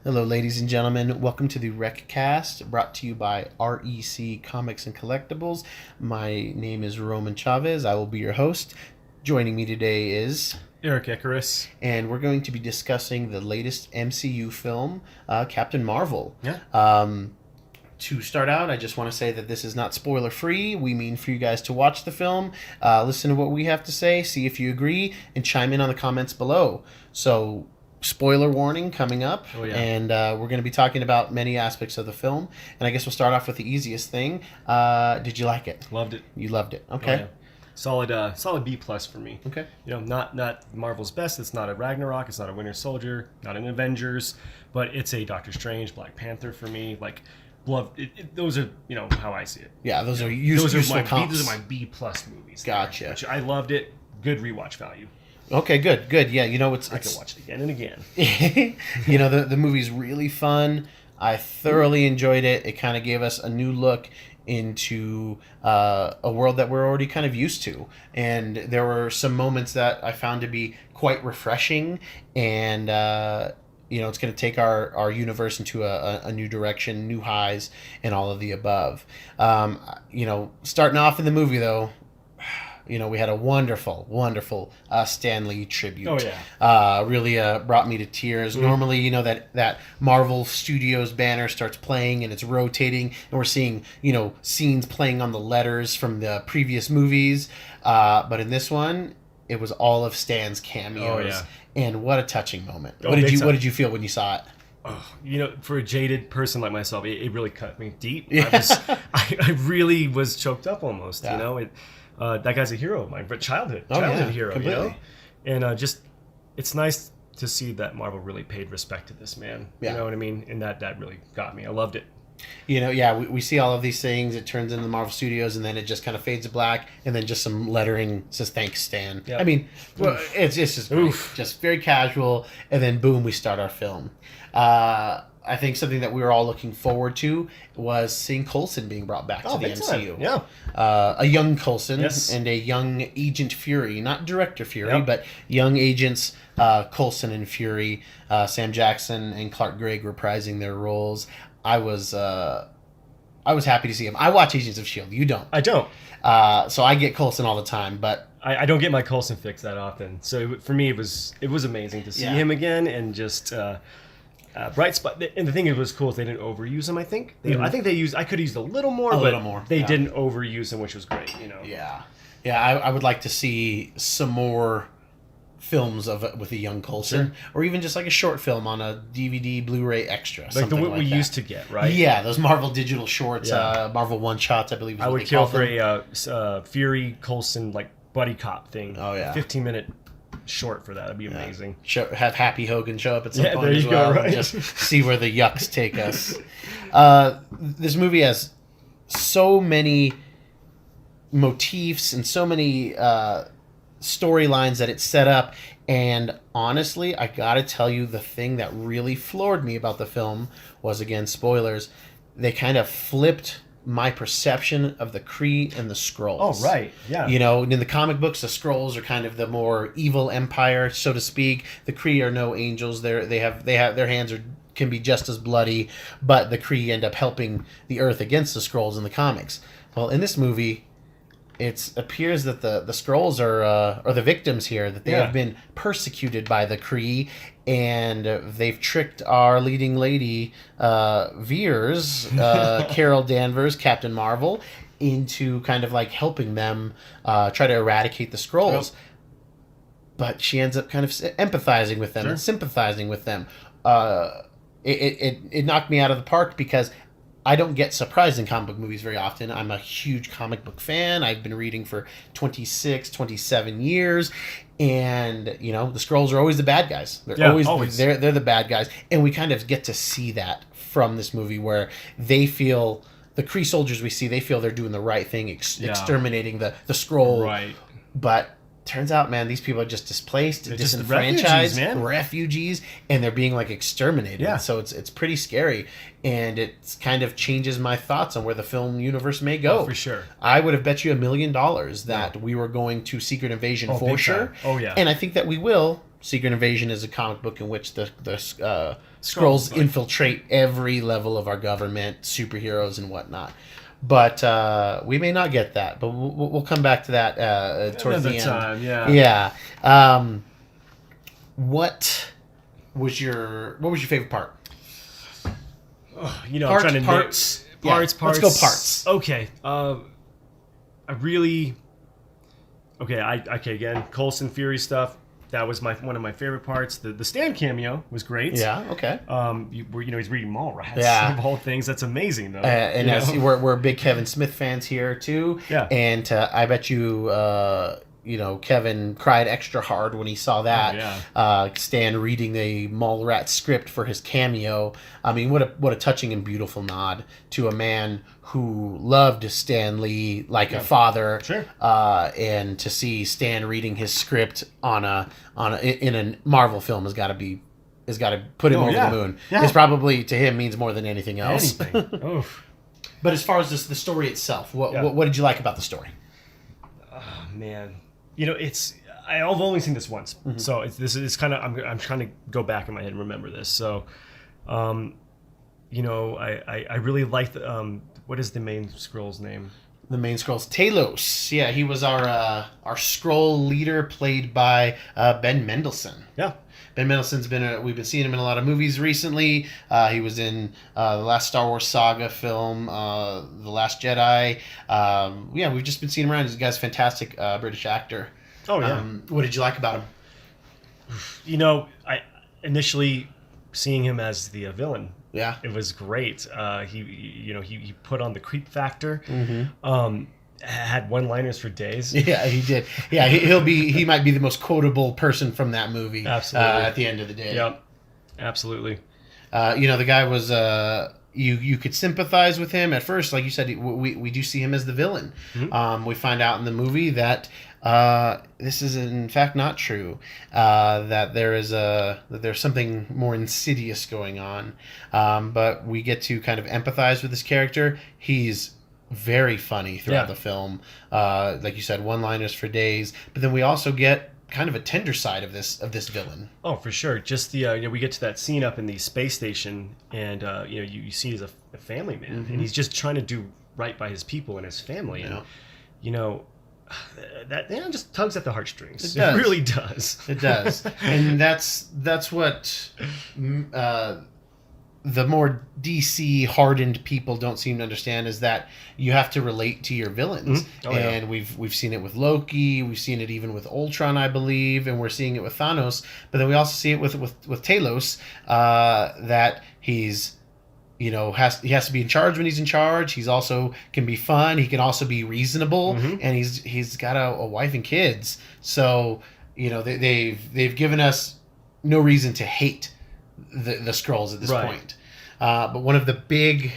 Hello, ladies and gentlemen. Welcome to the RecCast, brought to you by REC Comics and Collectibles. My name is Roman Chavez. I will be your host. Joining me today is Erik Icarus. and we're going to be discussing the latest MCU film, Captain Marvel. Yeah. To start out, I just want to say that this is not spoiler free. We mean for you guys to watch the film, listen to what we have to say, see if you agree, and chime in on the comments below. So, spoiler warning coming up, and we're going to be talking about many aspects of the film. And I guess we'll start off with the easiest thing. Did you like it? Loved it. You loved it. Okay. Solid B plus for me. Okay. You know, not Marvel's best. It's not a Ragnarok. It's not a Winter Soldier. Not an Avengers. But it's a Doctor Strange, Black Panther for me. Like, those are how I see it. Yeah, those are those useful are comps. those are my B plus movies. Gotcha. Which I loved it. Good rewatch value. Okay, good. Yeah, I could watch it again and again. The movie's really fun. I thoroughly enjoyed it. It kind of gave us a new look into a world that we're already kind of used to. And there were some moments that I found to be quite refreshing. And, it's going to take our universe into a new direction, new highs, and all of the above. Starting off in the movie, though, we had a wonderful Stan Lee tribute. Oh, yeah. Really brought me to tears. Mm. Normally, that Marvel Studios banner starts playing and it's rotating, and we're seeing, scenes playing on the letters from the previous movies. But in this one, it was all of Stan's cameos. Oh, yeah. And what a touching moment. Oh, What did you feel when you saw it? Oh, for a jaded person like myself, it really cut me deep. Yeah. I really was choked up almost, Yeah. That guy's a hero of mine, but childhood hero, completely. And it's nice to see that Marvel really paid respect to this man. Yeah. You know what I mean? And that really got me. I loved it. We see all of these things. It turns into Marvel Studios, and then it just kind of fades to black, and then just some lettering says "Thanks, Stan." Yep. I mean, it's just great. Just very casual, and then boom, we start our film. I think something that we were all looking forward to was seeing Coulson being brought back to the MCU. Time. Yeah. A young Coulson Yes. and a young Agent Fury, not Director Fury, Yep. but young agents Coulson and Fury. Sam Jackson and Clark Gregg reprising their roles. I was happy to see him. I watch Agents of S.H.I.E.L.D. You don't. I don't. So I get Coulson all the time, but I don't get my Coulson fix that often. So for me, it was amazing to see him again, and just bright spot. And the thing that was cool is they didn't overuse him. I think I think they used. I could have used a little more, They didn't overuse him, which was great. Yeah. I would like to see some more films with a young Coulson, Sure. or even just like a short film on a DVD, Blu-ray extra, Like something what we that. used to get, right? Yeah, those Marvel digital shorts, Marvel one shots, I believe. Is I what would they kill called for them. a Fury Coulson like buddy cop thing. Oh, yeah. 15-minute short for that. That'd be amazing. Have Happy Hogan show up at some point there as you well, go, and right? just see where the yucks take us. This movie has so many motifs and so many storylines that it's set up, and honestly, I gotta tell you, the thing that really floored me about the film was, again, spoilers, they kind of flipped my perception of the Kree and the Skrulls. Oh, right. Yeah. In the comic books, the Skrulls are kind of the more evil empire, so to speak. The Kree are no angels. They have their hands can be just as bloody, but the Kree end up helping the Earth against the Skrulls in the comics. Well, in this movie, it appears that the Skrulls are the victims here, that they have been persecuted by the Kree, and they've tricked our leading lady, Veers, Carol Danvers, Captain Marvel, into kind of like helping them try to eradicate the Skrulls. Yep. But she ends up kind of empathizing with them and sympathizing with them. It knocked me out of the park because I don't get surprised in comic book movies very often. I'm a huge comic book fan. I've been reading for 27 years. And, the Skrulls are always the bad guys. They're always. They're the bad guys. And we kind of get to see that from this movie, where they feel, the Kree soldiers we see, they feel they're doing the right thing, exterminating the Skrull. Right. But turns out, man, these people are just displaced, disenfranchised, refugees, and they're being like exterminated. Yeah. So it's pretty scary, and it kind of changes my thoughts on where the film universe may go. Oh, for sure. I would have bet you $1 million that we were going to Secret Invasion for sure. Time. Oh, yeah. And I think that we will. Secret Invasion is a comic book in which the Skrulls infiltrate every level of our government, superheroes and whatnot. But we may not get that. But we'll come back to that towards the end. Time, yeah. Yeah. What was your favorite part? Oh, I'm trying to parts. Parts. Let's go parts. Okay. Again, Coulson Fury stuff. That was one of my favorite parts. The Stan cameo was great. Yeah. Okay. He's reading Mallrats. Yeah. Of all things, that's amazing though. And we're big Kevin Smith fans here too. Yeah. And I bet you. Kevin cried extra hard when he saw that. Oh, yeah. Stan reading the Mallrats script for his cameo. I mean, what a touching and beautiful nod to a man who loved Stan Lee like a father. Sure. And to see Stan reading his script in a Marvel film has got to put him over the moon. Yeah. This probably to him means more than anything else. Oof. But as far as the story itself, what did you like about the story? Oh man. I've only seen this once, so it's kind of I'm trying to go back in my head and remember this. So, I really like the what is the main Skrull's name? The main Skrull's Talos. Yeah, he was our Skrull leader, played by Ben Mendelsohn. Yeah. Ben Mendelsohn's we've been seeing him in a lot of movies recently. He was in the last Star Wars saga film, The Last Jedi. We've just been seeing him around. He's a guy's fantastic British actor. Oh yeah. What did you like about him? I initially seeing him as the villain. Yeah, it was great. He put on the creep factor. Mm-hmm. Had one-liners for days. Yeah, he did. Yeah, he might be the most quotable person from that movie. Absolutely. At the end of the day. Yep. Absolutely. The guy was you could sympathize with him at first, like you said. We do see him as the villain. Mm-hmm. We find out in the movie that this is in fact not true. That there's something more insidious going on. But we get to kind of empathize with this character. He's very funny throughout the film. Like you said, one-liners for days. But then we also get kind of a tender side of this villain. Oh, for sure. Just the we get to that scene up in the space station, and you see he's a family man, and he's just trying to do right by his people and his family, and that just tugs at the heartstrings. It really does. It does, and that's what. The more DC hardened people don't seem to understand is that you have to relate to your villains. Mm-hmm. Oh, and we've seen it with Loki, we've seen it even with Ultron, I believe, and we're seeing it with Thanos. But then we also see it with Talos, that he's he has to be in charge when he's in charge. He's also can be fun. He can also be reasonable, and he's got a wife and kids. So they've given us no reason to hate the Skrulls at this point. But one of the big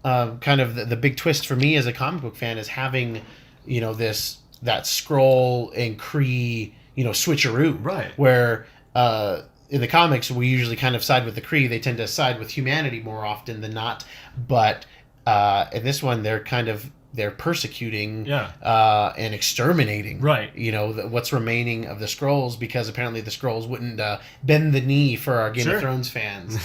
kind of the big twist for me as a comic book fan is having that Skrull and Kree switcheroo, right? Where in the comics we usually kind of side with the Kree. They tend to side with humanity more often than not. But in this one they're persecuting and exterminating what's remaining of the Skrulls, because apparently the Skrulls wouldn't bend the knee for our Game of Thrones fans.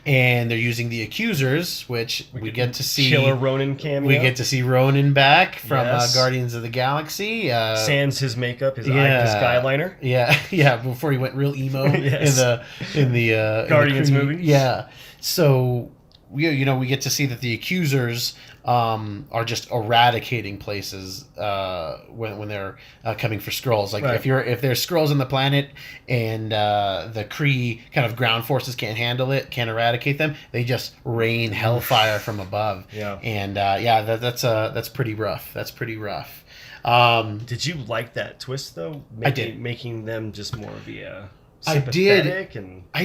And they're using the Accusers, which we get to see Killer Ronan cameo. We get to see Ronan back from Guardians of the Galaxy. Sans his makeup, his skyliner. Yeah, before he went real emo in the Guardians movie. Yeah, so we get to see that the Accusers are just eradicating places when they're coming for Skrulls. Like if there's Skrulls on the planet and the Kree kind of ground forces can't handle it, can't eradicate them, they just rain hellfire from above. And that's pretty rough. That's pretty rough. Did you like that twist though? I did, making them just more of the. I did and I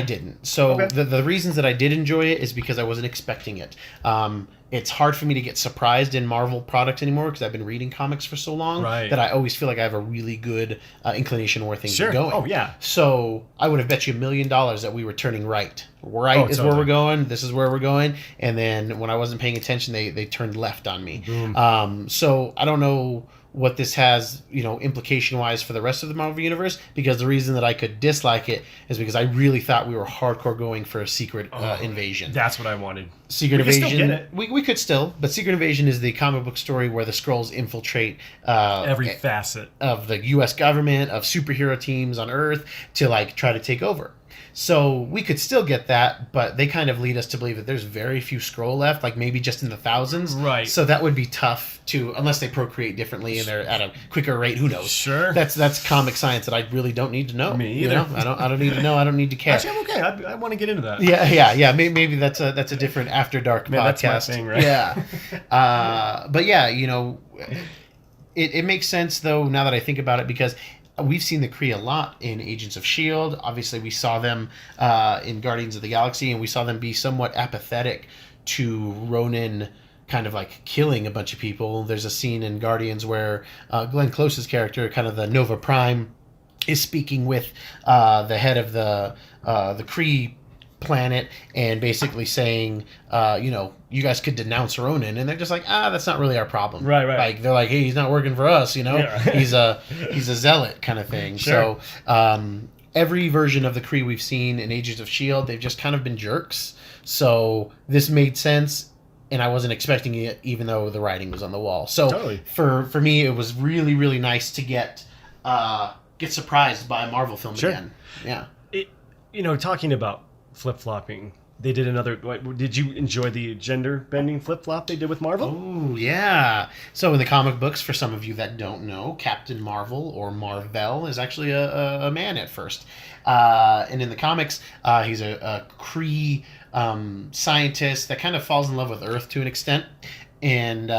didn't. So the reasons that I did enjoy it is because I wasn't expecting it. It's hard for me to get surprised in Marvel products anymore because I've been reading comics for so long that I always feel like I have a really good inclination where things are going. Oh yeah. So I would have bet you $1 million that we were turning right. Right is where we're going. This is where we're going. And then when I wasn't paying attention, they turned left on me. So I don't know what this has, implication wise for the rest of the Marvel universe, because the reason that I could dislike it is because I really thought we were hardcore going for a secret invasion. That's what I wanted. Secret We could Invasion. still get it. We could still, but Secret Invasion is the comic book story where the Skrulls infiltrate Every facet of the U.S. government, of superhero teams on Earth to try to take over. So we could still get that, but they kind of lead us to believe that there's very few Skrull left, maybe just in the thousands. Right. So that would be tough to, unless they procreate differently and they're at a quicker rate. Who knows? Sure. That's comic science that I really don't need to know. Me either. I don't need to know. I don't need to care. Actually, I'm okay. I want to get into that. Yeah. Maybe that's a different After Dark podcast. That's my thing, right? Yeah. But yeah, it makes sense though now that I think about it, because we've seen the Kree a lot in Agents of S.H.I.E.L.D. Obviously, we saw them in Guardians of the Galaxy, and we saw them be somewhat apathetic to Ronan kind of killing a bunch of people. There's a scene in Guardians where Glenn Close's character, kind of the Nova Prime, is speaking with the head of the Kree planet and basically saying, you guys could denounce Ronan, and they're just that's not really our problem. Right. They're hey, he's not working for us, Yeah. he's a zealot kind of thing. Sure. So every version of the Kree we've seen in Agents of S.H.I.E.L.D., they've just kind of been jerks. So this made sense, and I wasn't expecting it, even though the writing was on the wall. So Totally. for me, it was really, really nice to get surprised by a Marvel film Sure. again. Yeah. Talking about flip-flopping, they did another. Did you enjoy the gender bending flip-flop they did with Marvel? Oh, yeah. So in the comic books, for some of you that don't know, Captain Marvel, or Marvel, is actually a man at first. And in the comics, he's a Kree scientist that kind of falls in love with Earth to an extent. And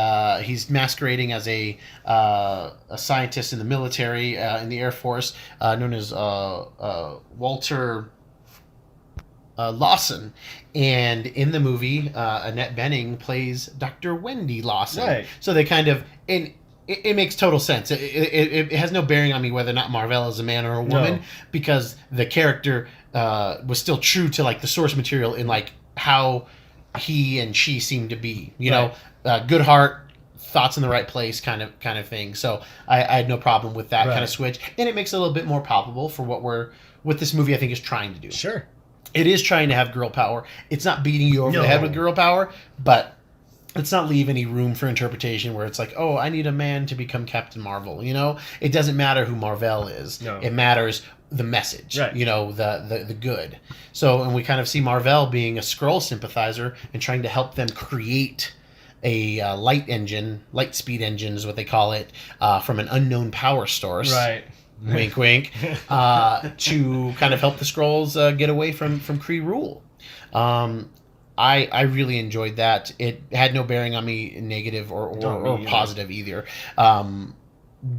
he's masquerading as a scientist in the military, in the Air Force, known as Walter Lawson. And in the movie, Annette Bening plays Dr. Wendy Lawson. Right. So they kind of... And it makes total sense. It has no bearing on me whether or not Marvel is a man or a woman, No. because the character was still true to the source material in how he and she seem to be. Good heart, thoughts in the right place, kind of thing. So I had no problem with that kind of switch, and it makes it a little bit more palpable for what this movie I think is trying to do. Sure. It is trying to have girl power. It's not beating you over the head with girl power, but let's not leave any room for interpretation where it's I need a man to become Captain Marvel. It doesn't matter who Marvel is. No. It matters the message. Right. The good. So, and we kind of see Marvel being a Skrull sympathizer and trying to help them create a light speed engine is what they call it, from an unknown power source. Right. Wink, wink. To kind of help the Skrulls get away from Kree rule. I really enjoyed that. It had no bearing on me, negative or positive either.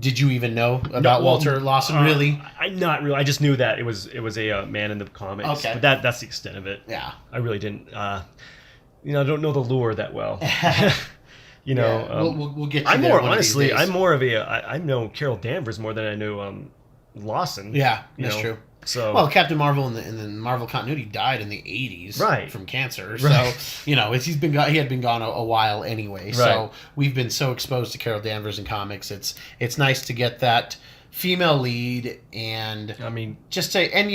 Did you even know about Walter Lawson? Really? Not really. I just knew that it was a man in the comics. Okay. But that's the extent of it. Yeah. I really didn't. I don't know the lore that well. We'll get to I'm there more one of these honestly. days. I'm more of I know Carol Danvers more than I know Lawson. Yeah, that's true. So well, Captain Marvel in the Marvel continuity died in the 80s, Right. from cancer. Right. So he had been gone a while anyway. Right. So we've been so exposed to Carol Danvers in comics. It's nice to get that female lead, and I mean, just say, and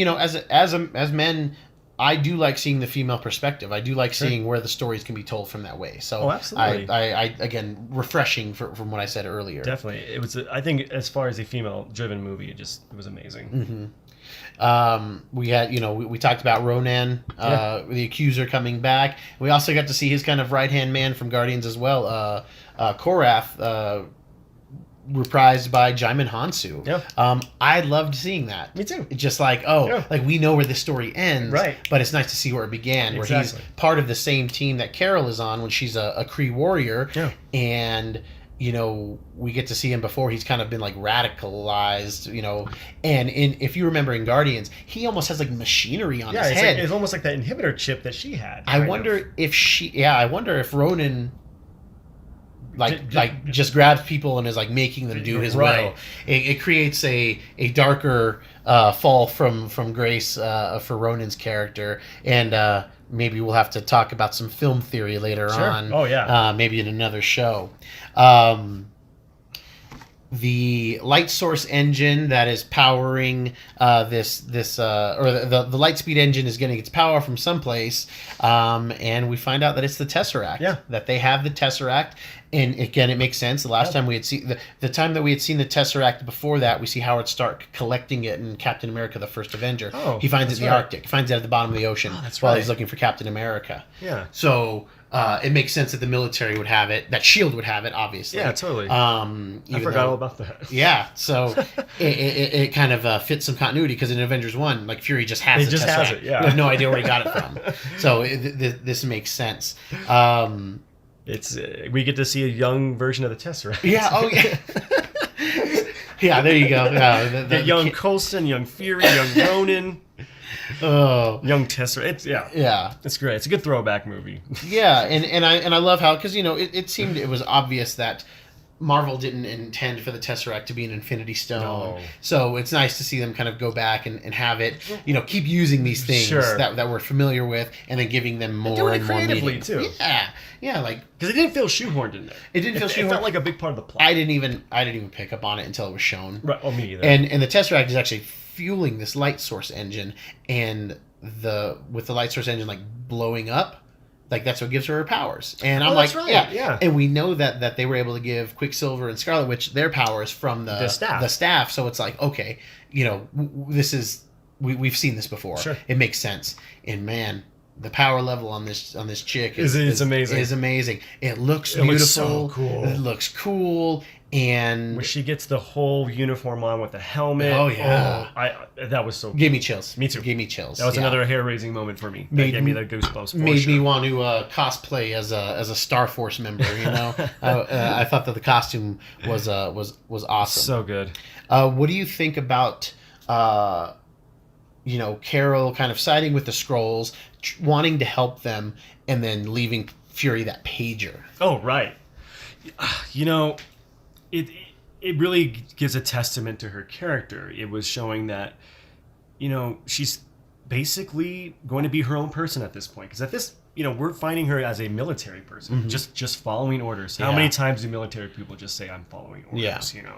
as men, I do like seeing the female perspective. I do like seeing where the stories can be told from that way. So absolutely. I again, refreshing from what I said earlier. Definitely, it was. I think as far as a female-driven movie, it was amazing. Mm-hmm. We had, we talked about Ronan, the Accuser, coming back. We also got to see his kind of right-hand man from Guardians as well, Korath, reprised by Jaimin Hansu. Yeah. I loved seeing that. Me too. It's just we know where the story ends, Right. but it's nice to see where it began, where Exactly. he's part of the same team that Carol is on when she's a Kree warrior. Yeah. And we get to see him before he's kind of been radicalized, and if you remember in Guardians, he almost has machinery on his head. It's almost like that inhibitor chip that she had. I wonder if Ronan just grabs people and is making them do his Right. will. It creates a darker fall from grace for Ronan's character, and maybe we'll have to talk about some film theory later Sure. on. Oh, yeah. Maybe in another show. the light source engine that is powering the light speed engine is getting its power from someplace, and we find out that it's the Tesseract. Yeah. That they have the Tesseract, and again, it makes sense. The last time we had seen the time that we had seen the Tesseract before that, we see Howard Stark collecting it in Captain America: The First Avenger. Oh, he finds it in the right. Arctic. He finds it at the bottom of the ocean while he's looking for Captain America. Yeah. So. It makes sense that the military would have it, that S.H.I.E.L.D. would have it, obviously. Yeah, totally. I forgot all about that. Yeah, so it kind of fits some continuity because in Avengers 1, like Fury just has the Tesseract. Has it, yeah. We have no idea where he got it from. So this makes sense. It's we get to see a young version of the Tesseract. Yeah, oh yeah. Yeah, there you go. Yeah, the young Coulson, young Fury, young Ronan. Oh, young Tesseract. Yeah, it's great. It's a good throwback movie. Yeah, and I love how, because it seemed it was obvious that Marvel didn't intend for the Tesseract to be an Infinity Stone. No. So it's nice to see them kind of go back and have it, keep using these things that we're familiar with, and then giving them more and more creatively meaning. too. Yeah, like because it didn't feel shoehorned in there. It didn't feel shoehorned. It felt like a big part of the plot. I didn't even pick up on it until it was shown. Right. Oh, me either. And the Tesseract is actually fueling this light source engine, and with the light source engine like blowing up, like that's what gives her powers. And I'm like, right. Yeah. And we know that they were able to give Quicksilver and Scarlet Witch their powers from the staff. So it's like, okay, this is we've seen this before. Sure. It makes sense. And man, the power level on this chick is amazing. Is amazing. It looks beautiful. Looks so cool. It looks cool. And when she gets the whole uniform on with the helmet. Oh yeah. That was so cool. Gave me chills. Me too. Gave me chills. That was another hair-raising moment for me. That gave me the goosebumps. Made me want to cosplay as a Star Force member. I thought that the costume was awesome. So good. What do you think about Carol kind of siding with the Skrulls, wanting to help them, and then leaving Fury that pager? Oh right. It really gives a testament to her character. It was showing that, she's basically going to be her own person at this point. Because at this, we're finding her as a military person, just following orders. How many times do military people just say, "I'm following orders"? Yeah.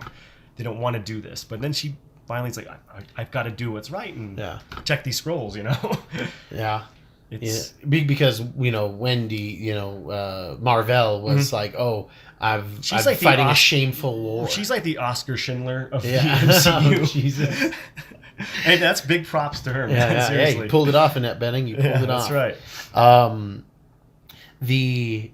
They don't want to do this, but then she finally is like, "I've got to do what's right and check these scrolls." Yeah. It's because Wendy, Marvell was like, "Oh, I'm like fighting a shameful war." She's like the Oscar Schindler of the MCU. Oh, Jesus. And that's big props to her. Yeah, seriously. you pulled it off, Annette Bening. You pulled it off. That's right. The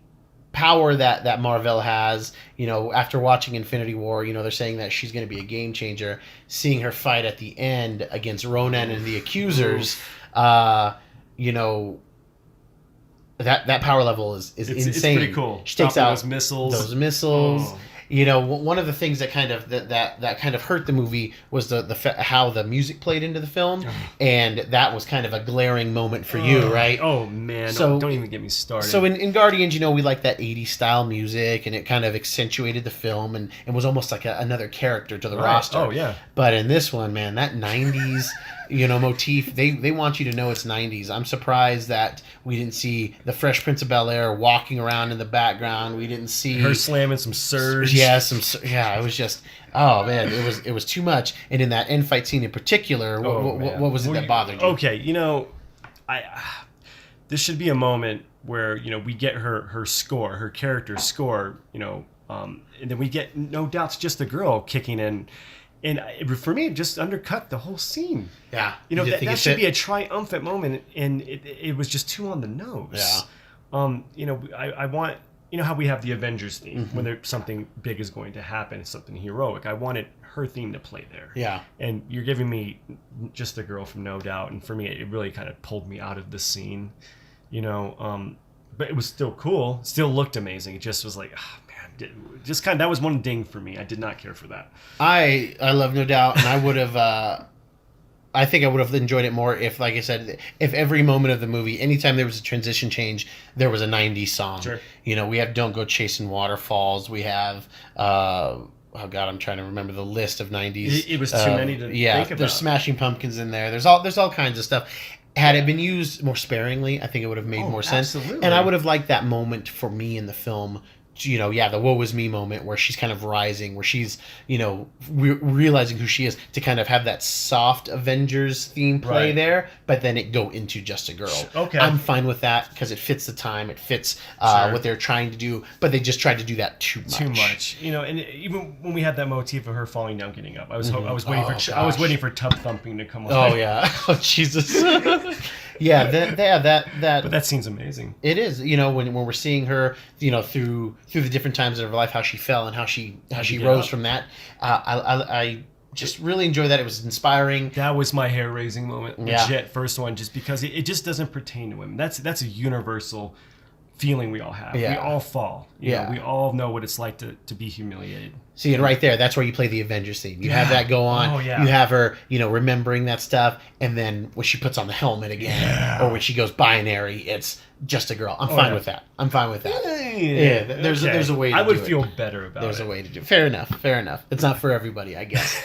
power that Marvell has, after watching Infinity War, they're saying that she's going to be a game changer. Seeing her fight at the end against Ronan and the Accusers, that power level is insane. It's pretty cool. She takes out those missiles. Oh. One of the things that kind of that kind of hurt the movie was how the music played into the film, and that was kind of a glaring moment for you, right? Oh man, so, don't even get me started. So in Guardians, we like that 80s style music, and it kind of accentuated the film and was almost like another character to the roster. Oh yeah. But in this one, man, that 90s motif, they want you to know it's 90s. I'm surprised that we didn't see the Fresh Prince of Bel-Air walking around in the background. We didn't see her slamming some Surge. Yeah, it was just, oh man, it was too much. And in that end fight scene in particular, what was it that bothered you? Okay, this should be a moment where we get her score, her character score, and then we get No Doubt's just the girl kicking in. And for me, it just undercut the whole scene. Yeah. That should be a triumphant moment, and it was just too on the nose. Yeah. I want, how we have the Avengers theme, when there's something big is going to happen, something heroic. I wanted her theme to play there. Yeah. And you're giving me just the girl from No Doubt, and for me, it really kind of pulled me out of the scene, but it was still cool, still looked amazing. It just was like, just that was one ding for me. I did not care for that. I love No Doubt, and I would have I think I would have enjoyed it more if, like I said, if every moment of the movie, anytime there was a transition change, there was a 90s song. Sure. We have Don't Go Chasing Waterfalls. We have oh God, I'm trying to remember the list of 90s. It was too many to think about. There's Smashing Pumpkins in there. There's all kinds of stuff. Had it been used more sparingly, I think it would have made more sense. Absolutely. And I would have liked that moment for me in the film the woe is me moment where she's kind of rising, where she's, realizing who she is, to kind of have that soft Avengers theme play Right. there, but then it go into just a girl. Okay. I'm fine with that because it fits the time, it fits Sure. what they're trying to do, but they just tried to do that too much. Too much, and even when we had that motif of her falling down, getting up, I was Mm-hmm. waiting I was waiting for tub thumping to come on. Oh yeah, oh Jesus. Yeah, that But that scene's amazing. it is. When we're seeing her, through the different times in her life, how she fell and how she get rose up. from that. I just really enjoy that. It was inspiring. That was my hair raising moment. Yeah. Legit, first one, just because it just doesn't pertain to women. That's a universal feeling we all have. Yeah. We all fall. You Yeah. know, we all know what it's like to be humiliated. See, and right there, that's where you play the Avengers theme. You have Yeah. that go on. Oh, yeah. You have her, remembering that stuff, and then when she puts on the helmet again, Yeah. or when she goes binary, it's just a girl. I'm Oh, fine yeah. with that. I'm fine with that. Yeah, there's a way to I would do it. feel better about There's it. a way to do it. Fair enough. It's not for everybody, I guess.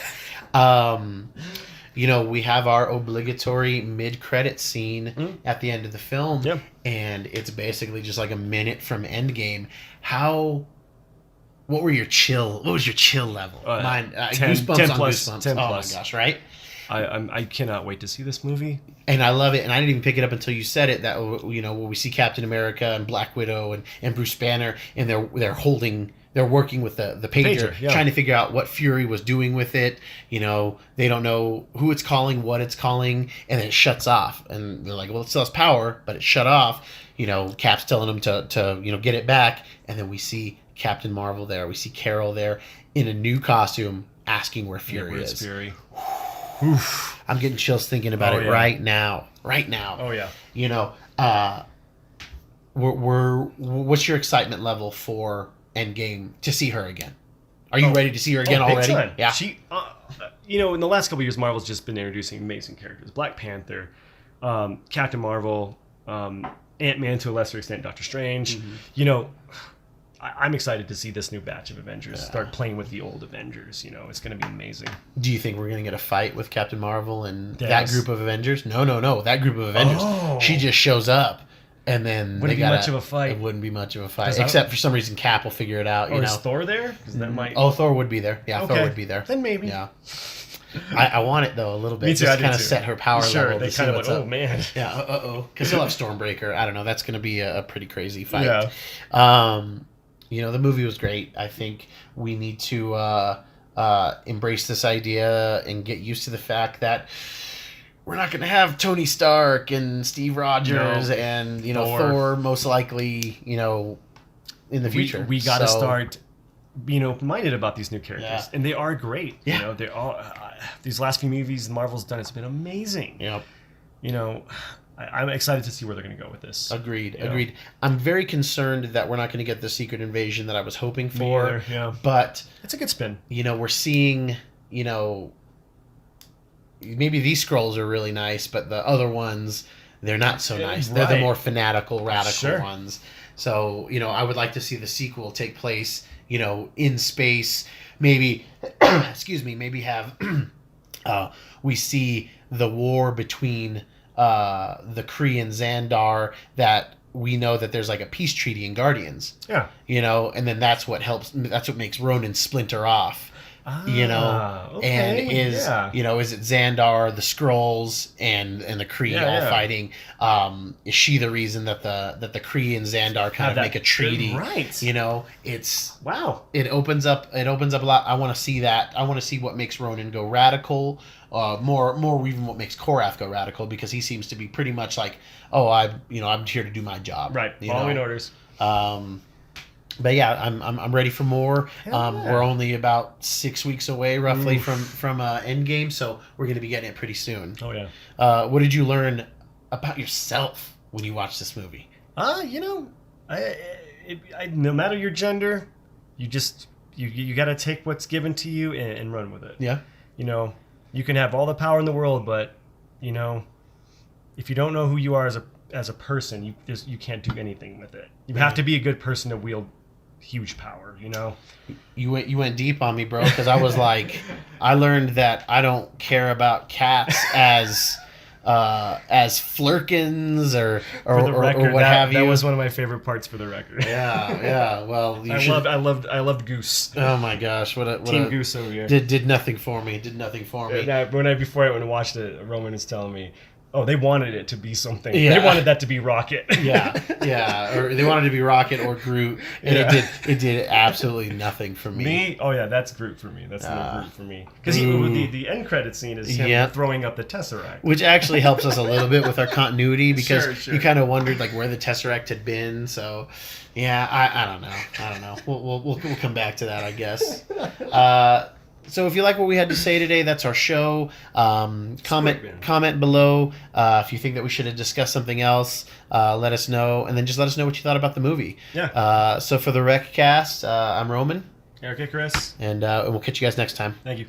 We have our obligatory mid-credit scene at the end of the film, Yeah. and it's basically just like a minute from Endgame. What was your chill level? Mine, 10 goosebumps 10 on plus, goosebumps. 10 oh plus. my gosh, right? I cannot wait to see this movie. And I love it, and I didn't even pick it up until you said it. That when we see Captain America and Black Widow and Bruce Banner, and they're working with the pager, Yeah. trying to figure out what Fury was doing with it. They don't know who it's calling, what it's calling, and then it shuts off. And they're like, well, it still has power, but it shut off. Cap's telling them to get it back, and then we see Captain Marvel there. We see Carol there in a new costume, asking where Fury Where's is. Fury? I'm getting chills thinking about Oh, it yeah. right now. Right now. Oh yeah. What's your excitement level for Endgame to see her again? Are you ready to see her again big already? time. Yeah. She, in the last couple of years, Marvel's just been introducing amazing characters. Black Panther, Captain Marvel, Ant-Man to a lesser extent, Doctor Strange. Mm-hmm. I'm excited to see this new batch of Avengers start playing with the old Avengers. It's going to be amazing. Do you think we're going to get a fight with Captain Marvel and that Yes. group of Avengers? No. That group of Avengers. Oh. She just shows up, and then Wouldn't be much of a fight. It wouldn't be much of a fight, 'Cause except for some reason Cap will figure it out. Or is Thor there? Because that might. Oh, Thor would be there. Yeah, Thor Okay. would be there. Then maybe. Yeah. I want it though a little bit. Me too, Just I to do kind of too. set her power Sure, level. they to see kind of what's like, up. oh man. Yeah, because he'll have Stormbreaker. I don't know. That's going to be a pretty crazy fight. Yeah. The movie was great. I think we need to embrace this idea and get used to the fact that we're not going to have Tony Stark and Steve Rogers No. and Thor. Thor most likely in the future. We got to So, start being open-minded about these new characters, Yeah. and they are great. Yeah. They're all these last few movies Marvel's done. It's been amazing. Yep. I'm excited to see where they're going to go with this. Agreed. Yeah. Agreed. I'm very concerned that we're not going to get the Secret Invasion that I was hoping for. either, yeah. But It's a good spin. we're seeing maybe these scrolls are really nice, but the other ones they're not so nice. They're the Right. more fanatical, radical Sure. ones. So I would like to see the sequel take place in space. Maybe excuse me. Maybe have we see the war between the Kree and Xandar, that we know that there's like a peace treaty in Guardians, Yeah. and then that's what makes Ronan splinter off, Okay. and is it Xandar, the Skrulls, and the Kree Yeah, all yeah. fighting? Is she the reason that the Kree and Xandar kind Have of that make a treaty? right. It's Wow. it opens up a lot. I want to see that. I want to see what makes Ronan go radical. More even what makes Korath go radical, because he seems to be pretty much like, I'm here to do my job. Right. You Following know? orders. But yeah, I'm ready for more. Hell yeah. We're only about 6 weeks away, roughly, from Endgame, so we're going to be getting it pretty soon. Oh yeah. What did you learn about yourself when you watched this movie? No matter your gender, you just you got to take what's given to you and run with it. Yeah. You can have all the power in the world, but if you don't know who you are as a person, you can't do anything with it. You have to be a good person to wield huge power. You went deep on me, bro, because I was like, I learned that I don't care about cats as as flirkins or For the record, what have you. That was one of my favorite parts. For the record. Yeah. Well, I loved Goose. Oh my gosh, Team Goose over here. Did nothing for me. Before I went and watched it, Roman is telling me, oh, they wanted it to be something. Yeah. They wanted that to be Rocket. yeah. Or they wanted to be Rocket or Groot, and it did absolutely nothing for me. Oh yeah, that's Groot for me. That's the Groot for me. Because the end credit scene is him throwing up the Tesseract, which actually helps us a little bit with our continuity because Sure. you kind of wondered like where the Tesseract had been. So yeah, I don't know. We'll come back to that, I guess. So if you like what we had to say today, that's our show. Comment below if you think that we should have discussed something else. Let us know, and then just let us know what you thought about the movie. Yeah. So for the RecCast, I'm Roman, Eric Icarus, and we'll catch you guys next time. Thank you.